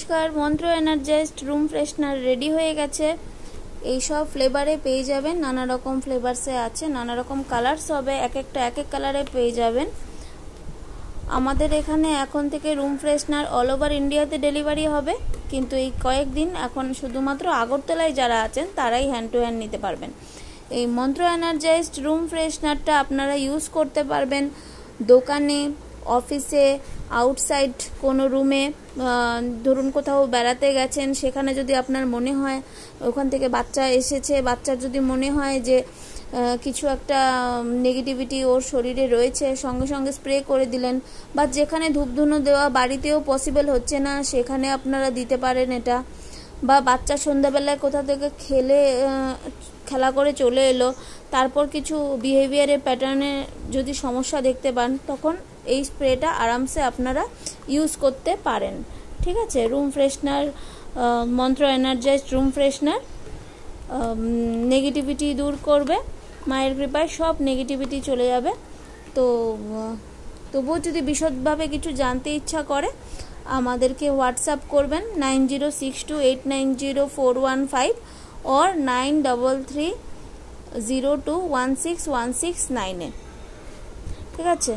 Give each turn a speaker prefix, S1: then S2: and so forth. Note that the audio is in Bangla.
S1: নমস্কার, মন্ত্র এনার্জাইজড রুম ফ্রেশনার রেডি হয়ে গেছে। এই সব ফ্লেভারে পেয়ে যাবেন, নানা রকম ফ্লেভারসে আছে, নানা রকম কালারস হবে, এক একটা এক এক কালারে পেয়ে যাবেন। আমাদের এখানে এখন থেকে রুম ফ্রেশনার অল ওভার ইন্ডিয়াতে ডেলিভারি হবে, কিন্তু এই কয়েকদিন এখন শুধুমাত্র আগরতলায় যারা আছেন তারাই হ্যান্ড টু হ্যান্ড নিতে পারবেন। এই মন্ত্র এনার্জাইজড রুম ফ্রেশনারটা আপনারা ইউজ করতে পারবেন দোকানে, অফিসে, আউটসাইড কোনো রুমে। ধরুন কোথাও বেড়াতে গেছেন, সেখানে যদি আপনার মনে হয় ওখান থেকে বাচ্চা এসেছে, বাচ্চার যদি মনে হয় যে কিছু একটা নেগেটিভিটি ওর শরীরে রয়েছে, সঙ্গে সঙ্গে স্প্রে করে দিলেন। বা যেখানে ধূপধুনো দেওয়া বাড়িতেও পসিবল হচ্ছে না, সেখানে আপনারা দিতে পারেন এটা। বা বাচ্চা সন্ধ্যাবেলায় কোথা থেকে খেলা করে চলে এলো, তারপর কিছু বিহেভিয়ারের প্যাটার্নে যদি সমস্যা দেখতে পান, তখন এই স্প্রেটা আরামসে আপনারা ইউজ করতে পারেন। ঠিক আছে, রুম ফ্রেশনার, মন্ত্র এনার্জাইজড রুম ফ্রেশনার নেগেটিভিটি দূর করবে, মায়ের কৃপায় সব নেগেটিভিটি চলে যাবে। তো তবুও যদি বিশদভাবে কিছু জানতে ইচ্ছা করে আমাদেরকে হোয়াটসঅ্যাপ করবেন 9062890415 और 9330216169। ঠিক আছে।